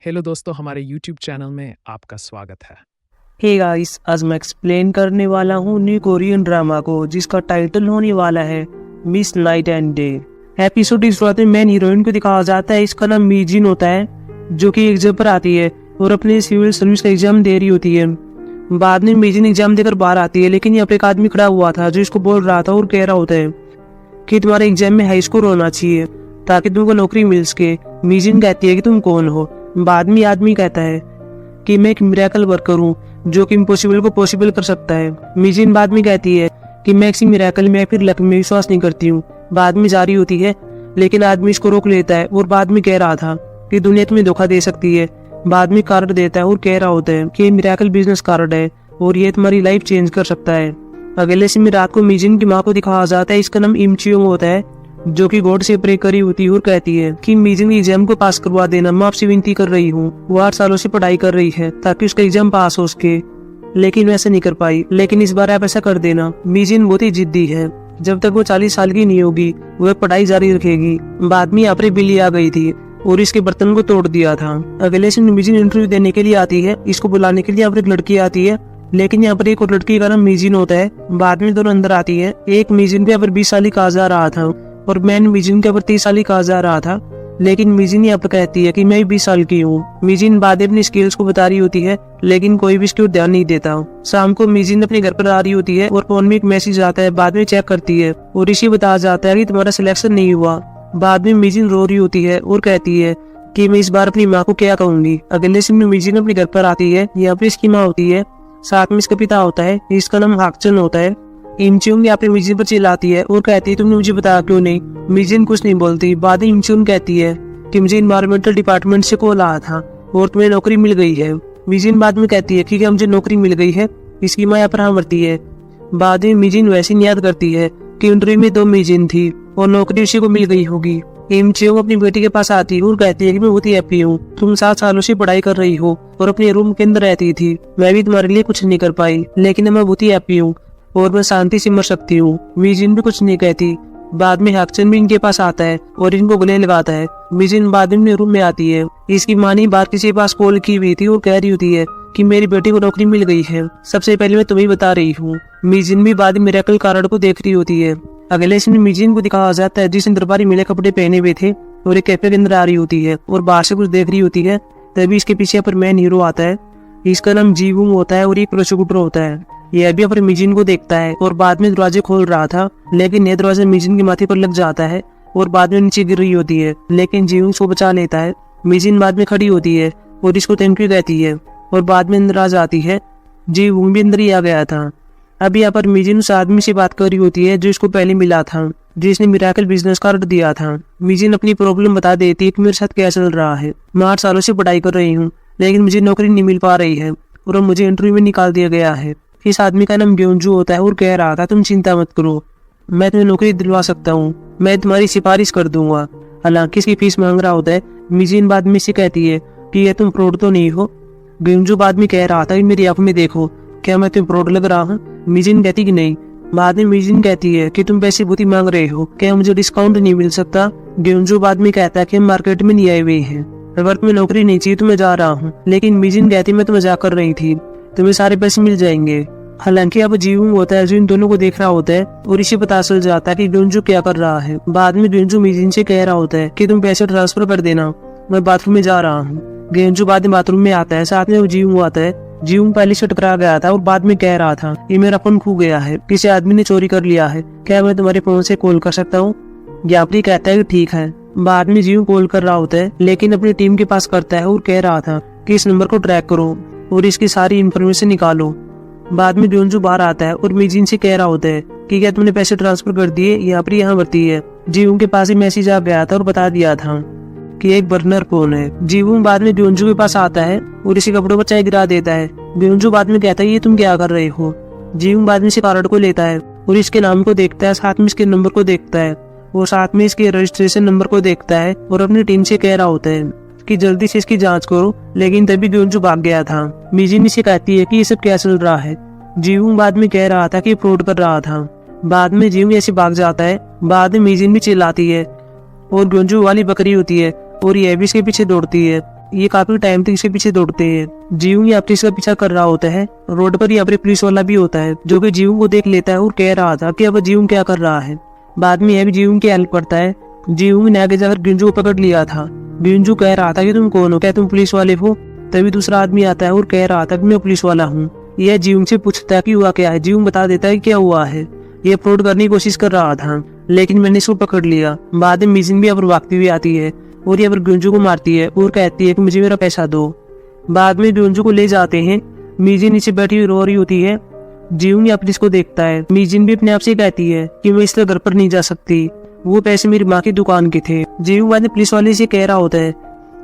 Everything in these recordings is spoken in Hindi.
हेलो दोस्तों, हमारे यूट्यूब चैनल में आपका स्वागत है। हे गाइस, आज मैं एक्सप्लेन करने वाला हूँ न्यू कोरियन ड्रामा को जिसका टाइटल होने वाला है miss night and day. Episode की शुरुआत में मेन हीरोइन को दिखाया जाता है। इसका नाम मीजिन होता है जो कि एग्जाम पर आती है और अपने सिविल सर्विस का एग्जाम दे रही होती है। बाद में मीजिन एग्जाम देकर बाहर आती है, लेकिन यहाँ पर एक आदमी खड़ा हुआ था जो इसको बोल रहा था और कह रहा होता है कि तुम्हारे एग्जाम में हाई स्कोर होना चाहिए ताकि तुमको नौकरी मिल सके। मीजिन कहती है कि तुम कौन हो। बाद में आदमी कहता है कि मैं एक मिरेकल वर्कर हूँ जो कि इम्पॉसिबल को पॉसिबल कर सकता है। मीजिन बाद में कहती है कि मैं किसी मिरेकल में फिर लक में विश्वास नहीं करती हूँ। बाद में जारी होती है, लेकिन आदमी इसको रोक लेता है और बाद में कह रहा था कि दुनिया तुम्हें धोखा दे सकती है। बाद में कार्ड देता है और कह रहा होता है कि ये मिरेकल बिजनेस कार्ड है और ये तुम्हारी लाइफ चेंज कर सकता है। अगले से रात को मीजिन की माँ को दिखाया जाता है। इसका नाम इमचियोंग होता है जो कि गॉड से प्रे करी होती है और कहती है कि मीजिन एग्जाम को पास करवा देना, मैं आपसे विनती कर रही हूँ। वो 8 सालों से पढ़ाई कर रही है ताकि उसका एग्जाम पास हो सके, लेकिन वैसे नहीं कर पाई। लेकिन इस बार आप ऐसा कर देना। मीजिन बहुत ही जिद्दी है। जब तक वो 40 साल की नहीं होगी वह पढ़ाई जारी रखेगी। बाद में यहाँ पर बिल्ली आ गई थी और इसके बर्तन को तोड़ दिया था। अगले से मीजिन इंटरव्यू देने के लिए आती है। इसको बुलाने के लिए यहाँ पर एक लड़की आती है, लेकिन यहाँ पर एक और लड़की का नाम मीजिन होता है। बाद में दोनों अंदर आती है। एक मीजिन पे यहाँ पर 20 साल ही कहा जा रहा था और मैन मीजिन के ऊपर 30 साल ही कहा जा रहा था, लेकिन मीजिन यहाँ पर कहती है कि मैं 20 साल की हूँ। मीजिन बाद में अपनी स्किल्स को बता रही होती है, लेकिन कोई भी इसकी ओर ध्यान नहीं देता। शाम को मीजिन अपने घर पर आ रही होती है और फोन में एक मैसेज आता है। बाद में चेक करती है और इसे बताया जाता है कि तुम्हारा सिलेक्शन नहीं हुआ। बाद में मीजिन रो रही होती है और कहती है कि मैं इस बार अपनी माँ को क्या कहूंगी। अगले दिन मीजिन अपने घर पर आती है। यहाँ पे इसकी माँ होती है, साथ में इसका पिता होता है, इसका नाम हाक्चन होता है। इमचियोंग यहाँ पे मीजिन पर चिल्लाती है और कहती है तुमने मुझे बताया क्यों नहीं। मीजिन कुछ नहीं बोलती। बाद में इमचियोंग कहती है कि मुझे इन्वायरमेंटल डिपार्टमेंट से कॉल आया था और तुम्हें नौकरी मिल गई है। मीजिन बाद में कहती है कि मुझे नौकरी मिल गई है। इसकी माँ यहाँ पर हाँ भरती है। बाद में मीजिन वैसे याद करती है कि इंटरव्यू में 2 मीजिन थी और नौकरी उसी को मिल गई होगी। इमचियोंग अपनी बेटी के पास आती है और कहती है कि मैं बहुत ही हैप्पी हूँ। तुम 7 सालों से पढ़ाई कर रही हो और अपने रूम के अंदर रहती थी। मैं भी तुम्हारे लिए कुछ नहीं कर पाई, लेकिन मैं बहुत ही हैप्पी हूँ और मैं शांति से मर सकती हूँ। मीजिन भी कुछ नहीं कहती। बाद में हाक्चन भी इनके पास आता है और इनको गले लगाता है। मीजिन बाद में रूम में आती है। इसकी माँ ने बाहर किसी के पास कॉल की हुई थी और कह रही होती है कि मेरी बेटी को नौकरी मिल गई है, सबसे पहले मैं तुम्हें बता रही हूँ। मीजिन भी बाद में मिरेकल कार्ड को देख रही होती है। अगले दिन मीजिन को दिखाया जाता है जिसने दरबारी मिले कपड़े पहने हुए थे और एक कैफे के अंदर आ रही होती है और बाहर से कुछ देख रही होती है। तभी इसके पीछे पर मैन हीरो आता है। इसका नाम जीवूंग होता है और एक प्रोसिक्यूटर होता है। यह भी अपने मीजिन को देखता है और बाद में दरवाजे खोल रहा था, लेकिन यह दरवाजा मीजिन के माथे पर लग जाता है और बाद में नीचे गिर रही होती है, लेकिन जीवूंग उसको बचा लेता है। मीजिन बाद में खड़ी होती है और इसको थैंक यू कहती है और बाद में अंदर आ जाती है। जीवूंग भी अंदर ही आ गया था। अब यहाँ पर मीजिन उस आदमी से बात कर रही होती है जो इसको पहले मिला था, जिसने मिरेकल बिजनेस कार्ड दिया था। मीजिन अपनी प्रॉब्लम बता देती है कि मेरे साथ क्या चल रहा है। मैं 8 सालों से पढ़ाई कर रही हूँ, लेकिन मुझे नौकरी नहीं मिल पा रही है और मुझे इंटरव्यू में निकाल दिया गया है। इस आदमी का नाम ग्योंजू होता है और कह रहा था तुम चिंता मत करो, मैं तुम्हें नौकरी दिलवा सकता हूँ, मैं तुम्हारी सिफारिश कर दूंगा। हालांकि इसकी फीस मांग रहा होता है। मीजिन बाद में से कहती है कि ये तुम फ्रॉड तो नहीं हो। ग्योंजू बाद में कह रहा था कि मेरी आंख में देखो, क्या मैं तुम्हें फ्रॉड लग रहा हूँ। मीजिन कहती कि नहीं। बाद में मीजिन कहती है कि तुम पैसे बहुत ही मांग रहे हो, क्या मुझे डिस्काउंट नहीं मिल सकता। ग्योंजू बाद में कहता है कि हम मार्केट में नहीं आए हुए हैं, अगर तुम्हें नौकरी नहीं चाहिए तो मैं जा रहा हूँ। लेकिन मीजिन कहती मैं तो मजाक कर रही थी, तुम्हें सारे पैसे मिल जाएंगे। हालांकि अब जीवूंग होता है जो इन दोनों को देख रहा होता है और इसे पता चल जाता है कि ग्योंजू क्या कर रहा है। बाद में ग्योंजू मीजिन से कह रहा होता है कि तुम पैसे ट्रांसफर कर देना, मैं बाथरूम में जा रहा हूँ। ग्योंजू बाद में बाथरूम में आता है, साथ में वो जीवूंग आता है। जीवूंग पहले से टकरा गया था और बाद में कह रहा था कि मेरा फोन खो गया है, किसी आदमी ने चोरी कर लिया है, क्या मैं तुम्हारे फोन से कॉल कर सकता हूँ। ज्ञापरी कहता है कि ठीक है। बाद में जीवूंग कॉल कर रहा होता है, लेकिन अपनी टीम के पास करता है और कह रहा था कि इस नंबर को ट्रैक करो और इसकी सारी इन्फॉर्मेशन निकालो। बाद में ग्योंजू बाहर आता है और मीजिन से कह रहा होता है कि क्या तुमने पैसे ट्रांसफर कर दिए, यहाँ पर यहाँ भरती है। जीवूंग के पास ही मैसेज आ गया था और बता दिया था कि एक बर्नर फोन है। जीवूंग बाद में ग्योंजू के पास आता है और इसी कपड़ों पर चाय गिरा देता है। ग्योंजू बाद में कहता है ये तुम क्या कर रहे हो। जीवूंग बाद में इसे कार्ड को लेता है और इसके नाम को देखता है, साथ में इसके नंबर को देखता है और साथ में इसके रजिस्ट्रेशन नंबर को देखता है और अपनी टीम से कह रहा होता है कि जल्दी से इसकी जांच करो। लेकिन तभी ग्योंजू भाग गया था। मीजिन इसे कहती है कि ये सब क्या चल रहा है। जीवूंग बाद में कह रहा था कि फ्रॉड कर रहा था। बाद में जीवूंग ऐसे भाग जाता है। बाद में मीजिन भी चिल्लाती है और ग्योंजू वाली बकरी होती है और यह भी इसके पीछे दौड़ती है। ये काफी टाइम तक इसके पीछे दौड़ते हैं। जीवू यहाँ पर इसका पीछा कर रहा होता है। रोड पर यहाँ पर पुलिस वाला भी होता है जो कि जीवू को देख लेता है और कह रहा था कि अब जीवू क्या कर रहा है। बाद में यह भी जीवू की हेल्प करता है। जीवू ने आगे जाकर गिंजू को पकड़ लिया था। गिंजू कह रहा था कि तुम कौन हो, क्या तुम पुलिस वाले हो? तभी दूसरा आदमी आता है और कह रहा था कि मैं पुलिस वाला हूँ। यह जीवू से पूछता है कि हुआ क्या है। जीवू बता देता है क्या हुआ है। यह फ्रॉड करने की कोशिश कर रहा था लेकिन मैंने इसको पकड़ लिया। बाद में मिजिन भी यहाँ पर भागती हुई आती है और यहाँ पर गिंजू को मारती है और कहती है कि मुझे मेरा पैसा दो। बाद में गिंजू को ले जाते हैं। मिजिन नीचे बैठी हुई रो रही होती है। जीवू यहाँ पर इसको देखता है। मिजिन भी अपने आप से कहती है कि मैं इसलिए घर पर नहीं जा सकती, वो पैसे मेरी माँ की दुकान के थे। जीवू बाद में पुलिस वाले से कह रहा होता है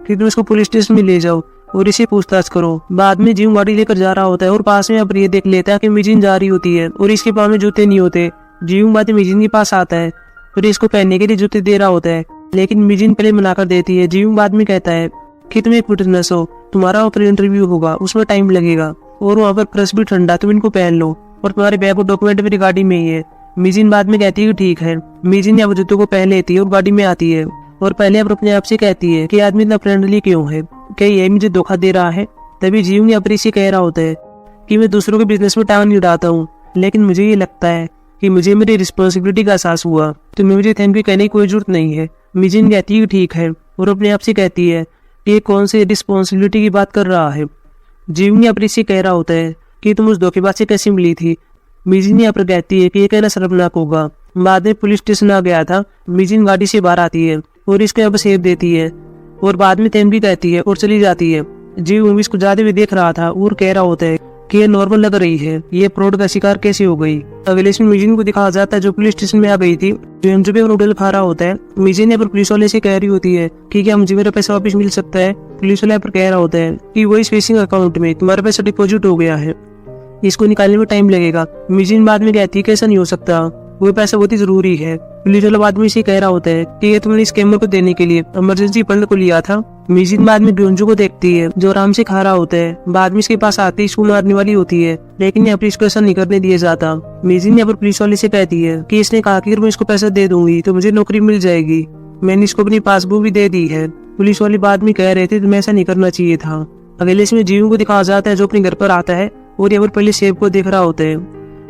कि तुम इसको पुलिस स्टेशन में ले जाओ और इसे पूछताछ करो। बाद में जीवू गाड़ी लेकर जा रहा होता है और पास में अब ये देख लेता है कि मिजिन जा रही होती है और इसके पाँव में जूते नहीं होते। जीवू बाद में मिजिन के पास आता है और इसको पहनने के लिए जूते दे रहा होता है लेकिन मिजिन पहले मना कर देती है। जीवू बाद में कहता है कि तुम एक फिटनेस हो, तुम्हारा ऊपर इंटरव्यू होगा, उसमें टाइम लगेगा और वहाँ पर प्रेस भी ठंडा, तुम इनको पहन लो और तुम्हारे बैग और डॉक्यूमेंट मेरी गाड़ी में ही है। मिजिन बाद में कहती है कि ठीक है। मिजिन अब जूतों को पहन लेती है और गाड़ी में आती है और पहले अब अपने आप से कहती है कि आदमी इतना फ्रेंडली क्यों है, क्या ये मुझे धोखा दे रहा है? तभी जीवू ने अपने से कह रहा होता है कि मैं दूसरों के बिजनेस में टांग नहीं उड़ाता हूँ लेकिन मुझे ये लगता है कि मुझे मेरी रिस्पॉन्सिबिलिटी का एहसास हुआ, तो मुझे थैंक यू कहने की कोई जरूरत नहीं है। मिजिन कहती है कि ठीक है और अपने आप से कहती है कि ये कौन सी रिस्पॉन्सिबिलिटी की बात कर रहा है। जीवू ने अपने से कह रहा होता है कि तुम उस धोखेबाज से कैसे मिली थी। मिजिन यहाँ पर कहती है कि ये कहना शर्मनाक होगा। बाद में पुलिस स्टेशन आ गया था। मिजिन गाड़ी से बाहर आती है और इसको अब सेब देती है और बाद में थैंक यू कहती है और चली जाती है। जीवू इसको जाते हुए देख रहा था और कह रहा होता है कि ये नॉर्मल लग रही है, ये फ्रॉड का शिकार कैसे हो गई। अगले इसमें मिजिन को दिखाया जाता है जो पुलिस स्टेशन में आ गई थी। जो भी होटल खा रहा होता है। मिजिन यहाँ पर पुलिस वाले से कह रही होती है कि क्या मुझे मेरा पैसा वापस मिल सकता है। पुलिस वाले पर कह रहा होता है कि वही स्पेसिंग अकाउंट में तुम्हारा पैसा डिपॉजिट हो गया है, इसको निकालने में टाइम लगेगा। मिजिन बाद में कहती है कि ऐसा नहीं हो सकता, वो पैसा बहुत ही जरूरी है। पुलिस वाला आदमी से कह रहा होता है कि ये तुमने स्कैमर को देने के लिए इमरजेंसी फंड को लिया था। मिजिन बाद में गिंजू को देखती है जो आराम से खा रहा होता है। बाद में इसके पास आते ही इसको मारने वाली होती है लेकिन यहाँ पर इसको ऐसा नहीं करने दिया जाता। मिजिन यहाँ पर पुलिस वाले से कहती है कि इसने कहा कि अगर मैं इसको पैसा दे दूंगी तो मुझे नौकरी मिल जाएगी, मैंने इसको अपनी पासबुक भी दे दी है। पुलिस वाले बाद में कह रहे थे तुम्हें ऐसा नहीं करना चाहिए था। अगले इसमें जीवू को दिखाया जाता है जो अपने घर पर आता है और यहाँ पर पहले सेब को देख रहा होता है।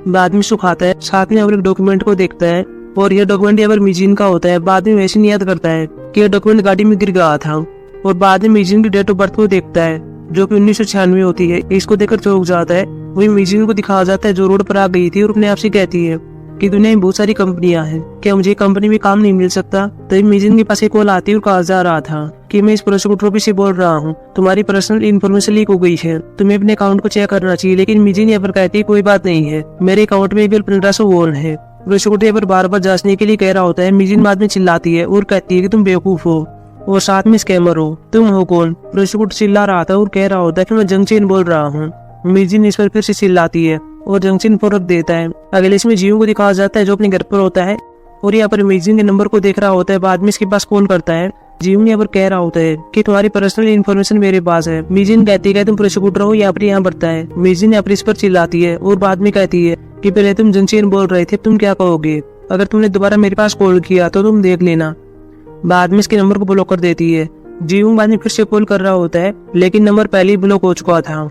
बाद में सुखाता है, साथ में एक डॉक्यूमेंट को देखता है और यह डॉक्यूमेंट यहाँ पर मिजिन का होता है। बाद में वैसे नहीं याद करता है कि यह डॉक्यूमेंट गाड़ी में गिर गया था और बाद में मिजिन की डेट ऑफ बर्थ को देखता है जो कि 1996 होती है। इसको देखकर चौंक जाता है। वही मिजिन को दिखाया जाता है जो रोड पर आ गई थी और अपने आप से कहती है कि दुनिया में बहुत सारी कंपनियां हैं, क्या मुझे कंपनी में काम नहीं मिल सकता। तभी मिजिन के पास एक कॉल आती है और कहा जा रहा था कि मैं इस प्रोसिक्यूटर ऑफिस से बोल रहा हूँ, तुम्हारी पर्सनल इन्फॉर्मेशन लीक हो गई है, तुम्हें अपने अकाउंट को चेक करना चाहिए। लेकिन मिजिन यहाँ पर कहती है कोई बात नहीं है, मेरे अकाउंट में केवल 1500 वॉन है। प्रोसिक्यूटर यहाँ पर बार बार जांचने के लिए कह रहा होता है। मिजिन बाद में चिल्लाती है और कहती है कि तुम बेवकूफ हो और साथ में स्कैमर हो, तुम हो कौन? प्रोसिक्यूटर चिल्ला रहा था और कह रहा होता है कि मैं जंक्शन बोल रहा हूँ। मिजिन इस पर फिर से चिल्लाती है और जंक्शन पर रख देता है। अगले इसमें जीवू को दिखाया जाता है जो अपने घर पर होता है और यहाँ पर मिजिन के नंबर को देख रहा होता है। बाद में इसके पास कॉल करता है। जीवू यहाँ पर कह रहा होता है कि तुम्हारी पर्सनल इन्फॉर्मेशन मेरे पास है। मिजिन कहती है तुम प्रोसिक्यूटर हो, यहाँ पर यहाँ बढ़ता है। मिजिन यहाँ पर इस पर चिल्लाती है और बाद में कहती है कि पहले तुम जंक्शन बोल रहे थे, तुम क्या कहोगे? अगर तुमने दोबारा मेरे पास कॉल किया तो तुम देख लेना। बाद में इसके नंबर को ब्लॉक कर देती है। जीवू बाद में फिर से कॉल कर रहा होता है लेकिन नंबर पहले ही ब्लॉक हो चुका था।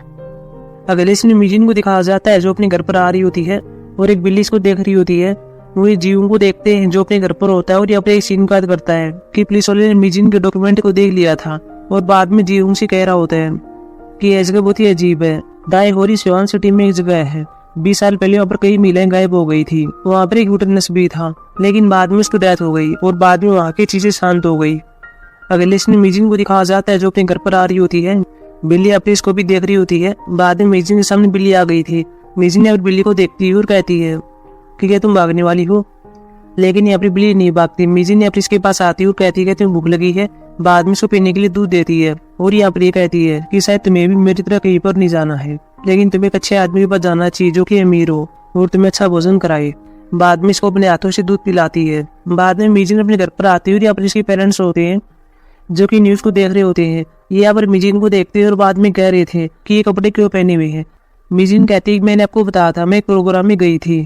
अगले इसमें मिजिन को दिखाया जाता है जो अपने घर पर आ रही होती है और एक बिल्ली इसको देख रही होती है। वो जीवू को देखते हैं जो अपने घर पर होता है और यहाँ पर एक सीन याद करता है कि पुलिस वाले ने मिजिन के डॉक्यूमेंट को देख लिया था और बाद में जीवू से कह रहा होता है कि यह जगह बहुत ही अजीब है। दाएं होरी सिवान सिटी में एक जगह है, 20 साल पहले वहाँ पर कई महिलाएं गायब हो गई थी। वहाँ पर एक विटनेस भी था लेकिन बाद में उसकी डेथ हो गई और बाद में वहाँ की चीजें शांत हो गई। अगले इसमें मिजिन को दिखाया जाता है जो अपने घर पर आ रही होती है। बिल्ली अपने इसको भी देख रही होती है। बाद में मिजिन के सामने बिल्ली आ गई थी। मिजिन ने बिल्ली को देखती है और कहती है कि क्या तुम भागने वाली हो, लेकिन यहाँ पर बिल्ली नहीं भागती। मिजिन ने अपने इसके पास आती है और कहती है कि तुम्हें भूख लगी है। बाद में उसको पीने के लिए दूध देती है और यहाँ पर ये कहती है कि शायद तुम्हें भी मेरी तरह कहीं पर नहीं जाना है, लेकिन तुम्हें एक अच्छे आदमी के पास जाना चाहिए जो कि अमीर हो और तुम्हें अच्छा भोजन कराए। बाद में इसको अपने हाथों से दूध पिलाती है। बाद में मिजिन अपने घर पर आती है और यहाँ पर इसके पेरेंट्स होते हैं जो कि न्यूज को देख रहे होते हैं। ये यहाँ पर मिजिन को देखते हैं और बाद में कह रहे थे कि ये कपड़े क्यों पहने हुए हैं। मिजिन कहती है कि मैंने आपको बताया था, मैं एक प्रोग्राम में गई थी।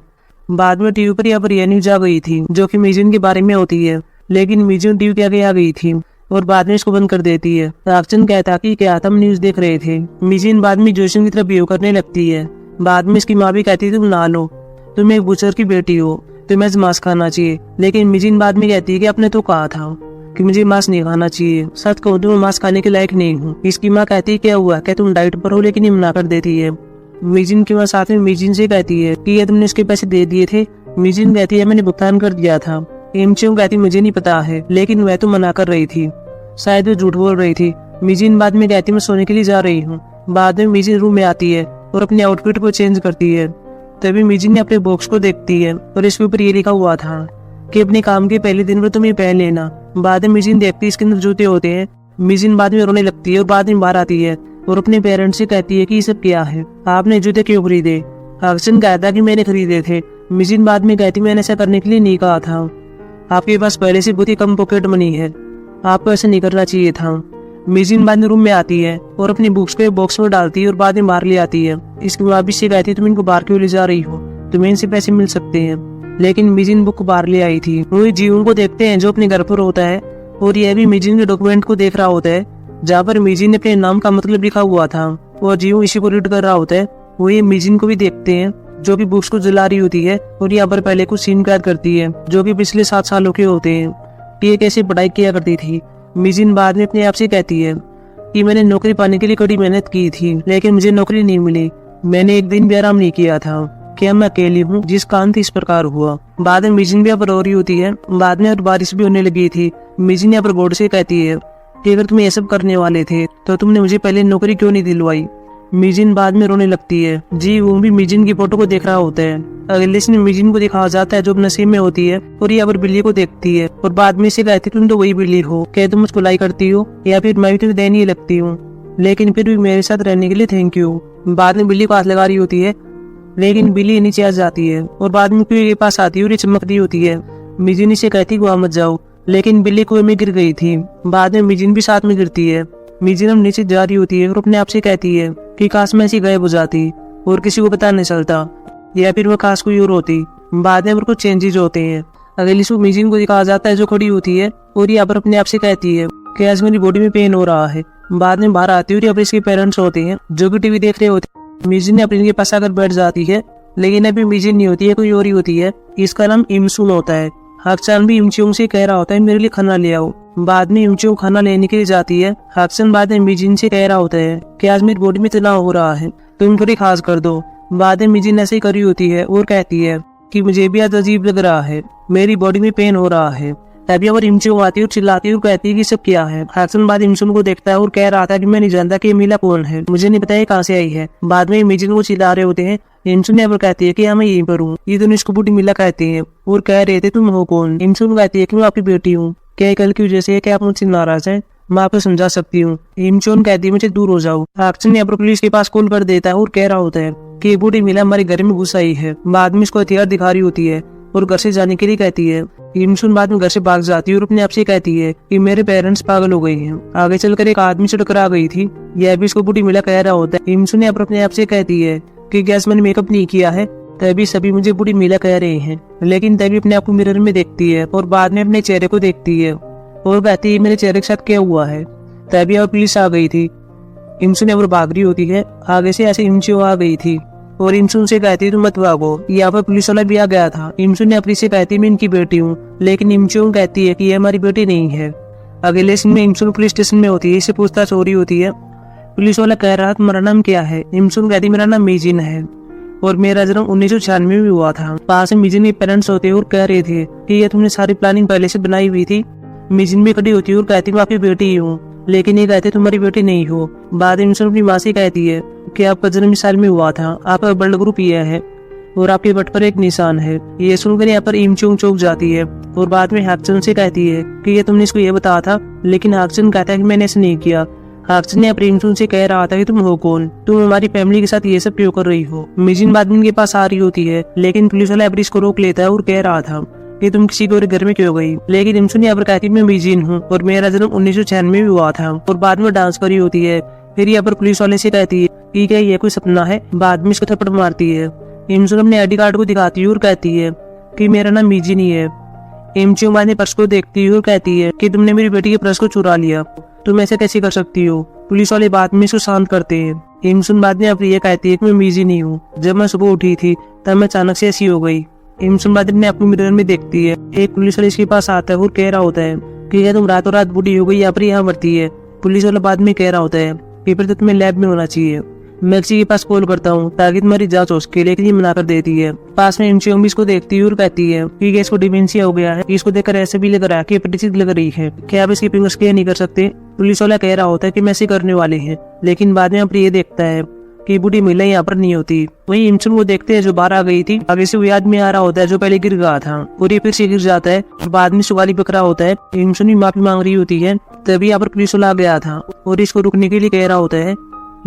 बाद में टीवी पर यहाँ पर यह न्यूज आ गई थी जो कि मिजिन के बारे में होती है, लेकिन मिजिन टीवी के आगे आ गई थी। और बाद में इसको बंद कर देती है। राक्षन कहता कि क्या तुम न्यूज देख रहे थे। मिजिन बाद में जोशिन की तरफ बिहेव करने लगती है। बाद में इसकी माँ भी कहती है तुम नहा लो, तुम एक बुचर की बेटी हो, तुम्हें मांस खाना चाहिए। लेकिन मिजिन बाद में कहती है कि आपने तो कहा था कि मुझे मांस नहीं खाना चाहिए, सच कहूँ तो मैं मांस खाने के लायक नहीं हूँ। इसकी माँ कहती है क्या हुआ, क्या तुम डाइट पर हो, लेकिन ये मना कर देती है। मिजिन की माँ साथ में मिजिन से कहती है कि ये तुमने इसके पैसे दे दिए थे। मिजिन कहती है मैंने भुगतान कर दिया था। इमचुंग कहती मुझे नहीं पता है, लेकिन वह तो मना कर रही थी, शायद वो झूठ बोल रही थी। मिजिन बाद में कहती मैं सोने के लिए जा रही हूँ। बाद में मिजिन रूम में आती है और अपने आउटफिट को चेंज करती है। तभी मिजिन ने अपने बॉक्स को देखती है और इसके ऊपर ये लिखा हुआ था कि अपने काम के पहले दिन पर तुम ये पहन लेना। बाद में मिजिन देखती है इसके अंदर जूते होते हैं। मिजिन बाद में रोने लगती है और बाद में बाहर आती है और अपने पेरेंट्स से कहती है कि ये सब क्या है, आपने जूते क्यों खरीदे। हाक्सन कहता कि मैंने खरीदे थे। मिजिन बाद में कहती मैंने ऐसा करने के लिए नहीं कहा था, आपके पास पहले से बहुत ही कम पॉकेट मनी है, आपको ऐसा नहीं करना चाहिए था। मिजिन बाद में रूम में आती है और अपनी बुक्स को बॉक्स में डालती है और बाद में बाहर ले आती है। इसके बाद से कहती है तुम इनको बाहर क्यों ले जा रही हो, तुम्हें इनसे पैसे मिल सकते हैं। लेकिन मिजिन बुक बाहर ले आई थी। वो जीवों को देखते हैं जो अपने घर पर होता है और यह भी मिजिन के डॉक्यूमेंट को देख रहा होता है जहाँ पर मिजिन ने अपने नाम का मतलब लिखा हुआ था और जीवो इसी को रीड कर रहा होता है। वो ये मिजिन को भी देखते हैं जो कि बुक्स को जला रही होती है और यहाँ पर पहले कुछ सीन कैद करती है जो कि पिछले 7 सालों के होते हैं कि ये कैसे पढ़ाई किया करती थी। मिजिन बाद में अपने आप से कहती है कि मैंने नौकरी पाने के लिए कड़ी मेहनत की थी, लेकिन मुझे नौकरी नहीं मिली, मैंने एक दिन भी आराम नहीं किया था, क्या मैं अकेली हूँ जिस कारण इस प्रकार हुआ। बाद में मिजिन भी यहाँ पर रो रही होती है। बाद में और बारिश भी होने लगी थी। मिजिन यहाँ पर गॉड से कहती है कि अगर तुम ये सब करने वाले थे तो तुमने मुझे पहले नौकरी क्यों नहीं दिलवाई। मिजिन बाद में रोने लगती है। जी वो भी मिजिन की फोटो को देख रहा होता है। अगले दिन मिजिन को दिखाया जाता है जो नसीब में होती है और यहाँ पर बिल्ली को देखती है और बाद में इसे कहती तुम तो वही बिल्ली हो, क्या तुम मुझको लाई करती हो या फिर मैं भी तुम्हें देनी लगती हूँ, लेकिन फिर भी मेरे साथ रहने के लिए थैंक यू। बाद में बिल्ली को हाथ लगा रही होती है लेकिन बिल्ली नीचे आ जाती है और बाद में कुएं के पास आती है और ये चमकती होती है। मिजिन इसे कहती वहाँ मत जाओ, लेकिन बिल्ली कुएं में गिर गई थी। बाद में मिजिन भी साथ में गिरती है। मिजिन हम नीचे जा रही होती है और अपने आप से कहती है कि काश मैं ऐसी गायब हो जाती और किसी को पता नहीं चलता, या फिर वह काश कोई और होती। बाद में कुछ चेंजेस होते हैं। अगली सुबह मिजिन को दिखाया जाता है जो खड़ी होती है और यहाँ पर अपने आप से कहती है कि आज मेरी बॉडी में पेन हो रहा है। बाद में बाहर आती है और यहाँ पर इसके पेरेंट्स होते हैं जो कि टीवी देख रहे होते हैं। मिजिन ने अपने पास आकर बैठ जाती है, लेकिन अभी मिजिन नहीं होती है, कोई और ही होती है। इसका नाम इमसुन होता है। हाक्सन भी इमचुंग से कह रहा होता है मेरे लिए खाना ले आओ। बाद में इमचुंग खाना लेने के लिए जाती है। हाक्सन बाद में मिजिन से कह रहा होता है कि आज मेरी बॉडी में तनाव हो रहा है, तुम थोड़ी खास कर दो। बाद में मिजिन ऐसे ही करी होती है और कहती है कि मुझे भी आज अजीब लग रहा है, मेरी बॉडी में पेन हो रहा है। तभी और इमचुंग आती है और चिल्लाती है और कहती है कि सब क्या है। हाक्सन बाद इमचुंग को देखता है और कह रहा था कि मैं नहीं जानता कि मिला कौन है, मुझे नहीं पता ये कहाँ से आई है। बाद में मिजिन को चिल्ला रहे होते हैं। इमचुंग यहाँ पर कहती है कि मैं यहीं पर हूँ। ये दोनों इसको बूटी मिला कहते हैं और कह रहे थे तुम हो कौन। इमचुंग कहती है कि मैं आपकी बेटी हूँ, क्या कल की वजह से क्या आप मुझसे नाराज हैं, मैं आपको समझा सकती हूँ। इमचुंग कहती है मुझे दूर हो जाओ। हाक्सन यहाँ पर पुलिस के पास कॉल कर देता है और कह रहा होता है कि ये बूटी मिला हमारे घर में घुस आई है। बाद में इसको हथियार दिखा रही होती है और घर से जाने के लिए कहती है। इमचुंग बाद में घर से भाग जाती है और अपने आप से कहती है कि मेरे पेरेंट्स पागल हो गए हैं। आगे चलकर एक आदमी से टकरा गई थी, यह भी इसको बूटी मिला कह रहा होता है। इमचुंग ने अपने आप से कहती है कि गैस मैंने मेकअप नहीं किया है, तभी सभी मुझे बूटी मिला कह रहे हैं। लेकिन तभी अपने आप को मिरर में देखती है और बाद में अपने चेहरे को देखती है और कहती है मेरे चेहरे के साथ क्या हुआ है। तभी और पुलिस आ गई थी। इमचुंग और भाग रही होती है। आगे से ऐसे इमचुंग आ गई थी और इमचुंग से कहती है तुम मत भागो, यहाँ पर पुलिस वाला भी आ गया था। इमचुंग ने अपनी से कहती मैं इनकी बेटी हूँ, लेकिन इमचुंग कहती है कि ये हमारी बेटी नहीं है। अगले दिन में इमचुंग पुलिस स्टेशन में होती है, इससे पूछताछ हो रही होती है। पुलिस वाला कह रहा तुम्हारा नाम क्या है। इमचुंग कहती मेरा नाम मिजिन है और मेरा जन्म 1996 में हुआ था। पास में मिजिन के पेरेंट्स होते और कह रहे थे कि ये तुमने सारी प्लानिंग पहले से बनाई हुई थी। मिजिन भी खड़ी होती है और कहती मैं आपकी बेटी ही हूँ, लेकिन ये कहते तुम्हारी बेटी नहीं हो। बाद में इमचुंग अपनी माँ से कहती है कि आपका जन्म इस साल में हुआ था, आपका ब्लड ग्रुप यह है और आपके बट पर एक निशान है। ये सुनकर यहाँ पर इमचुंग चौंक जाती है और बाद में हाक्सन से कहती है कि ये तुमने इसको ये बताया था, लेकिन हाक्सन कहता है कि मैंने ऐसा नहीं किया। हाक्सन ने अपने इमचुंग से कह रहा था कि तुम हो कौन, तुम हमारी फैमिली के साथ ये सब क्यों कर रही हो। मिजिन बाद में उनके पास आ रही होती है, लेकिन पुलिस वाला एवरेज को रोक लेता है और कह रहा था कि तुम किसी और घर में क्यों गई। लेकिन इमचुंग यहाँ पर कहती मैं मिजिन हूँ और मेरा जन्म 1996 में हुआ था और बाद में डांस करी होती है। फिर यहाँ पर पुलिस वाले से कहती है कि क्या ये कोई सपना है। बाद में इसको थप्पड़ मारती है। इमचुंग अपने आईडी कार्ड को दिखाती है और कहती है कि मेरा नाम मिजिन ही है। इमचुंग बाद में पर्स को देखती है और कहती है कि तुमने मेरी बेटी के पर्स को चुरा लिया, तुम ऐसे कैसे कर सकती हो। पुलिस वाले बाद में इसको शांत करते हैं। इमसुन बाद में अब ये कहती है कि मैं मीजी नहीं हूँ, जब मैं सुबह उठी थी तब मैं अचानक से ऐसी हो गई। इमसुन बाद में अपने मिरर में देखती है। एक पुलिस वाले इसके पास आता है और कह रहा होता है कि क्या तुम रातों रात बूढ़ी हो गई या फिर यहाँ मरती है। पुलिस वाला बाद में कह रहा होता है कि फिर तो तुम्हें लैब में होना चाहिए। मैं किसी के पास कॉल करता हूँ ताकि तुम्हारी जांच हो सके, लेकिन ये मना कर देती है। पास में इमचुंग भी इसको देखती है और कहती है कि इसको डिमेंशिया हो गया है। इसको देखकर ऐसे भी लग रहा है कि परिचित लग रही है, क्या आप इसकी फिंगर स्कैन नहीं कर सकते। पुलिस वाला कह रहा होता है कि मैं ऐसे करने वाले हैं, लेकिन बाद में ये देखता है कि बूढ़ी महिला यहाँ पर नहीं होती। वही इमचुंग वो देखते हैं जो बाहर आ गई थी। आगे से वो आदमी आ रहा होता है जो पहले गिर गया था और ये फिर से गिर जाता है। बाद में सुगाली पकड़ा होता है। इमचुंग भी माफी मांग रही होती है। तभी यहाँ पर पुलिस वाला आ गया था और इसको रुकने के लिए कह रहा होता है,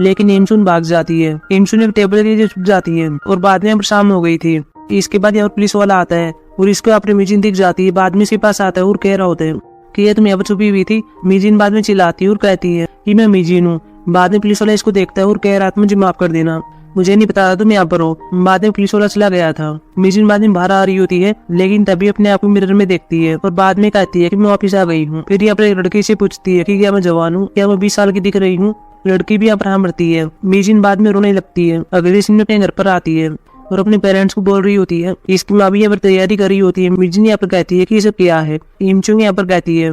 लेकिन इमचुन भाग जाती है। इमचुन एक टेबल के नीचे छुप जाती है और बाद में शाम हो गई थी। इसके बाद यहाँ पुलिस वाला आता है और इसको अपनी मीजिन दिख जाती है। बाद में इसके पास आता है और कह रहा होता है कि ये तुम यहाँ पर छुपी हुई थी। मीजिन बाद में चिल्लाती है और कहती है कि मैं मीजिन हूँ। बाद में पुलिस वाला इसको देखता है और कह रहा था मुझे माफ कर देना, मुझे नहीं पता था तुम यहाँ पर हो। बाद में पुलिस वाला चला गया था। मीजिन बाद में बाहर आ रही होती है, लेकिन तभी अपने आप को मिरर में देखती है और बाद में कहती है कि मैं वापिस आ गई हूँ। फिर ये अपने लड़के से पूछती है कि क्या मैं जवान हूँ, क्या मैं 20 साल की दिख रही हूँ। लड़की भी यहाँ मरती है। मीजिन बाद में रोने लगती है। अगले दिन अपने घर पर आती है और अपने पेरेंट्स को बोल रही होती है। इसकी माँ भी यहाँ पर तैयारी कर रही होती है। मीजिन यहाँ पर कहती है कि ये सब क्या है। इमचुंग यहाँ पर कहती है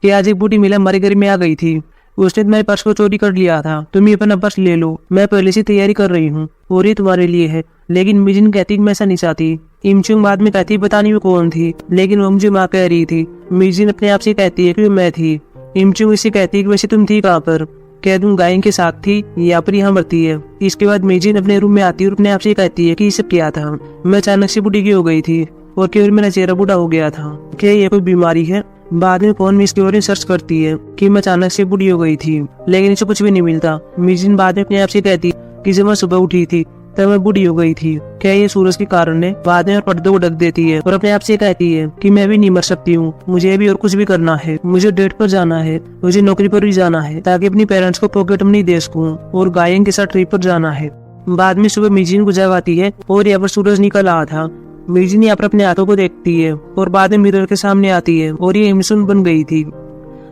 कि आज एक बूढ़ी महिला हमारे घर में आ गई थी, उसने तुम्हारे पर्स को चोरी कर लिया था, तुम ये अपना पर्स ले लो, मैं पहले से तैयारी कर रही हूँ और ये तुम्हारे लिए है। लेकिन मीजिन कहती है मैं ऐसा नहीं चाहती। इमचुंग बाद में कहती है पता नहीं वो कौन थी, लेकिन वो मुझे माँ कह रही थी। मीजिन अपने आप से कहती है कि मैं थी। इमचुंग इससे कहती है कि वैसे तुम थी कहाँ पर, क्या तुम गायन के साथ थी या पर यहाँ मरती है। इसके बाद मीजिन अपने रूम में आती है और अपने आप से कहती है कि ये सब क्या था, मैं अचानक से बूढ़ी की हो गई थी और केवल मेरा चेहरा बूढ़ा हो गया था, क्या ये कोई बीमारी है। बाद में फोन में इसके बारे में सर्च करती है कि मैं अचानक से बूढ़ी हो गई थी, लेकिन इसे कुछ भी नहीं मिलता। मीजिन बाद में अपने आप से कहती कि जब मैं सुबह उठी थी तब मैं बूढ़ी हो गई थी, क्या ये सूरज के कारण है। बाद में पर्दों को ढक देती है और अपने आप से कहती है कि मैं भी नहीं मर सकती हूँ, मुझे भी और कुछ भी करना है, मुझे डेट पर जाना है, मुझे नौकरी पर भी जाना है ताकि अपनी पेरेंट्स को पॉकेट मनी दे सकूं और गायन के साथ ट्रिप पर जाना है। बाद में सुबह मीजिन को जग आती है और यहाँ पर सूरज निकल रहा था। मीजिन यहाँ पर अपने हाथों को देखती है और बाद में मिरर के सामने आती है और ये इमसुन बन गई थी।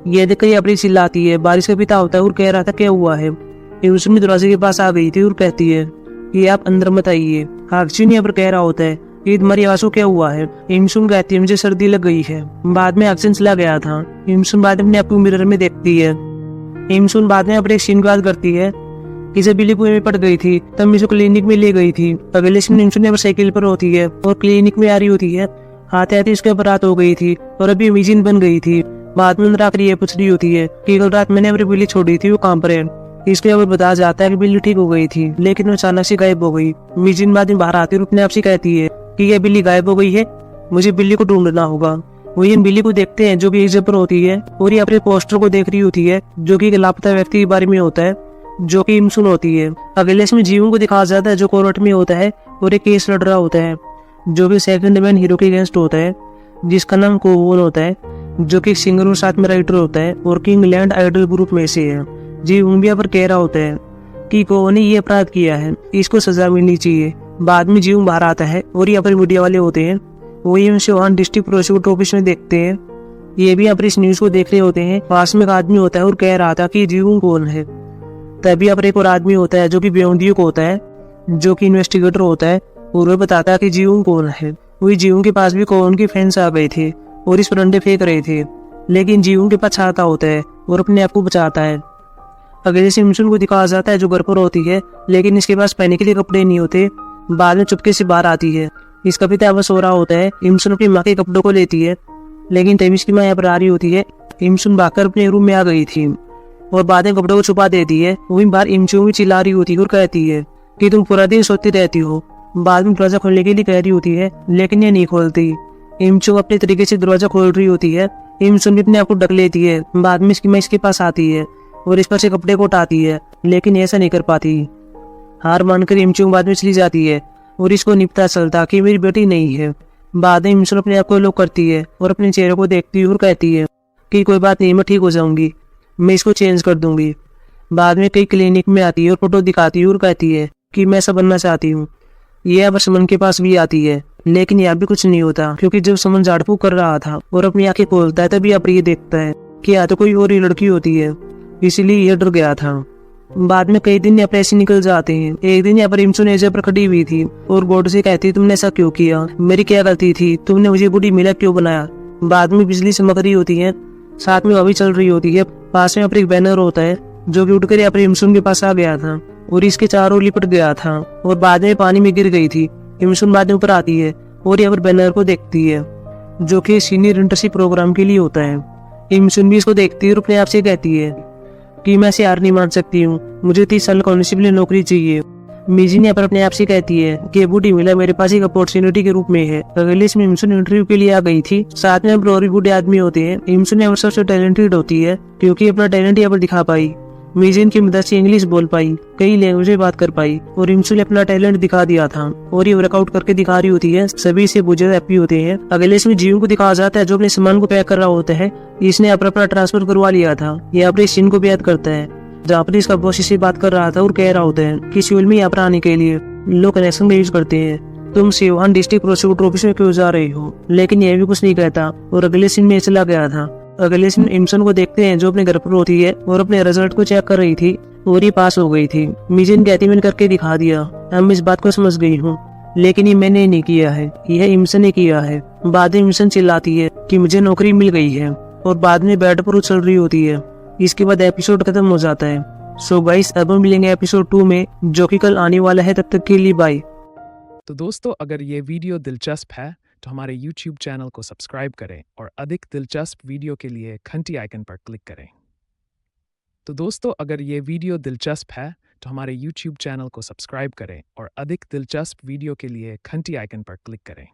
ये देखकर ये अपनी चिल्लाती है। बारिश का पिता होता है और कह रहा था क्या हुआ है। इमसुन दरवाजे के पास आ गई थी और कहती है कि आप अंदर मत आइए। हाक्सिन यहाँ पर कह रहा होता है कि तुम्हारी आवाज को क्या हुआ है। इमसुन कहती है मुझे सर्दी लग गई है। बाद में हाक्सिन चला गया था। इमसुन बाद में अपने आप को मिरर में देखती है। इमसुन बाद में अपने सीन को याद करती है कि जब बिल्ली कुएं में पड़ गई थी तब मिसो क्लिनिक में ले गई थी। अगले दिन इमसुन यहाँ साइकिल पर होती है और क्लिनिक में आ रही होती है। आते आते इसके अपराध हो गई थी और अभी मीजिन बन गई थी। बाद में अंदर आकर ये पूछ रही होती है कि कल रात मैंने अपनी बिल्ली छोड़ी थी, वो कहाँ पर है। इसके अब बताया जाता है कि बिल्ली ठीक हो गई थी, लेकिन वो अचानक से गायब हो गई। मीजिन बाद में बाहर आती और अपने आप से कहती है कि यह बिल्ली गायब हो गई है, मुझे बिल्ली को ढूंढना होगा। वो इन बिल्ली को देखते हैं जो कि एक जगह पर होती है और ये अपने पोस्टर को देख रही होती है जो कि एक लापता व्यक्ति के बारे में होता है जो कि इमसुन होती है। अगले इसमें जीवन को दिखाया जाता है जो कोर्ट में होता है और एक केस लड़ रहा होता है जो कि सेकंड मैन हीरो के अगेंस्ट होता है, जिसका नाम कोवोन होता है, जो कि एक सिंगर और साथ में राइटर होता है और कि इंग्लैंड आइडल ग्रुप में से है। जी उम्बिया पर कह रहा होता है कि कोवोन ने ये अपराध किया है, इसको सजा मिलनी चाहिए। बाद में जीवन बाहर आता है और यहाँ पर मीडिया वाले होते हैं, वही उनसे वहाँ डिस्ट्रिक्ट प्रोसिक्यूटर ऑफिस में देखते हैं। ये भी यहाँ पर इस न्यूज को देख रहे होते हैं। पास में एक आदमी होता है और कह रहा था कि जीवन कौन है। तभी यहाँ पर एक और आदमी होता है जो कि बेउंदियों को होता है, जो कि इन्वेस्टिगेटर होता है और वो बताता है कि जीवन कौन है। वही जीवन के पास भी कोवोन के फैंस आ गए थे और इस पर अंडे फेंक रहे थे, लेकिन जीवन के पास छाता होता है और अपने आप को बचाता है। अगले से इमसुन को दिखाया जाता है जो घर पर होती है, लेकिन इसके पास पहनने के लिए कपड़े नहीं होते। बाद में चुपके से बाहर आती है। इसका पिता बस सो रहा होता है। इमसुन अपनी माँ के कपड़ों को लेती है, लेकिन तभी इसकी माँ यहाँ पर आ रही होती है। इमसुन भागकर अपने रूम में आ गई थी और बाद में कपड़ों को छुपा देती है। वहीं बाहर इमसुन भी चिल्ला रही होती है और कहती है कि तुम पूरा दिन सोती रहती हो। बाद में दरवाजा खोलने के लिए कह रही होती है, लेकिन ये नहीं खोलती। इमसुन अपने तरीके से दरवाजा खोल रही होती है। इमसुन भी अपने आप को ढक लेती है। बाद में इसकी माँ इसके पास आती है और इस पर से कपड़े को उठाती है, लेकिन ऐसा नहीं कर पाती। हार मानकर इमसुन बाद में चली जाती है और इसको नहीं पता चलता कि मेरी बेटी नहीं है। बाद में इमसुन अपने आप को लॉक करती है और अपने चेहरे को देखती है और कहती है कि कोई बात नहीं, मैं ठीक हो जाऊंगी, मैं इसको चेंज कर दूंगी। बाद में कई क्लिनिक में आती है और फोटो दिखाती है और कहती है कि मैं ऐसा बनना चाहती हूँ। ये अब समन के पास भी आती है लेकिन यहाँ भी कुछ नहीं होता, क्योंकि जब समन झाड़ फूक कर रहा था और अपनी आंखें खोलता है तभी यहाँ पर ये देखता है कि या तो कोई और ही लड़की होती है, इसीलिए ये डर गया था। बाद में कई दिन यहाँ पर ऐसे निकल जाते हैं। एक दिन यहाँ पर इमसुन एजे पर खड़ी हुई थी और गॉड से कहती, तुमने ऐसा क्यों किया, मेरी क्या गलती थी, तुमने मुझे बूढ़ी मिला क्यों बनाया। बाद में बिजली चमक रही होती है, साथ में हवा भी चल रही होती है। पास में यहाँ पर एक बैनर होता है जो कि उठकर यहाँ पर इमसुन के पास आ गया था और इसके चारों लिपट गया था और बाद में पानी में गिर गई थी। इमसुन बाद में ऊपर आती है और यहाँ पर बैनर को देखती है जो कि सीनियर इंटर्नशिप प्रोग्राम के लिए होता है। इमसुन भी इसको देखती है और अपने आप से कहती है कि मैं ऐसे हार नहीं मान सकती हूँ, मुझे 30 साल कॉन्स्टेबल नौकरी चाहिए। मीजिन यहाँ पर अपने आप से कहती है कि बूढ़ी मिला मेरे पास एक अपॉर्चुनिटी के रूप में है। अगले इसमें इमसुन इंटरव्यू के लिए आ गई थी, साथ में और भी बूढ़े आदमी होते हैं। इमसुन यहाँ पर सबसे टैलेंटेड होती है क्योंकि अपना टैलेंट यहाँ पर दिखा पाई। मीजिन की मदद से इंग्लिश बोल पाई, कई लैंग्वेज में बात कर पाई और इमसुन ने अपना टैलेंट दिखा दिया था और ये वर्कआउट करके दिखा रही होती है। सभी इसे बहुत ज्यादा हैप्पी होते हैं। अगले इसमें जीवन को दिखाया जाता है जो अपने सामान को पैक कर रहा होता है। इसने अपना ट्रांसफर करवा लिया था। ये अपने सीन को भी याद करता है जहाँ पर इसका बॉस इससे बात कर रहा था और कह रहा होता है कि सिविल में यहाँ पर आने के लिए लोग कनेक्शन का यूज करते हैं, तुम सिवान डिस्ट्रिक्ट प्रोसिक्यूटर ऑफिस में क्यों जा रही हो। लेकिन यह भी कुछ नहीं कहता और अगले सीन में चला गया था। अगले सीन इमसन को देखते हैं जो अपने घर पर होती है और अपने रिजल्ट को चेक कर रही थी और ये पास हो गई थी। मिजिन कहती मैंने करके दिखा दिया, अब इस बात को समझ गई हूँ, लेकिन ये मैंने नहीं किया है, यह इमसन ने किया है। बाद में इमसन चिल्लाती है कि मुझे नौकरी मिल गई है और बाद में बेड पर उछल रही होती है। इसके बाद एपिसोड खत्म हो जाता है। सो गाइस, अब हम मिलेंगे एपिसोड 2 में जो कि कल आने वाला है। तब तक के लिए बाय। तो दोस्तों, अगर ये वीडियो दिलचस्प है तो हमारे YouTube चैनल को सब्सक्राइब करें और अधिक दिलचस्प वीडियो के लिए घंटी आइकन पर क्लिक करें। तो दोस्तों, अगर ये वीडियो दिलचस्प है तो हमारे YouTube चैनल को सब्सक्राइब करें और अधिक दिलचस्प वीडियो के लिए घंटी आइकन पर क्लिक करें।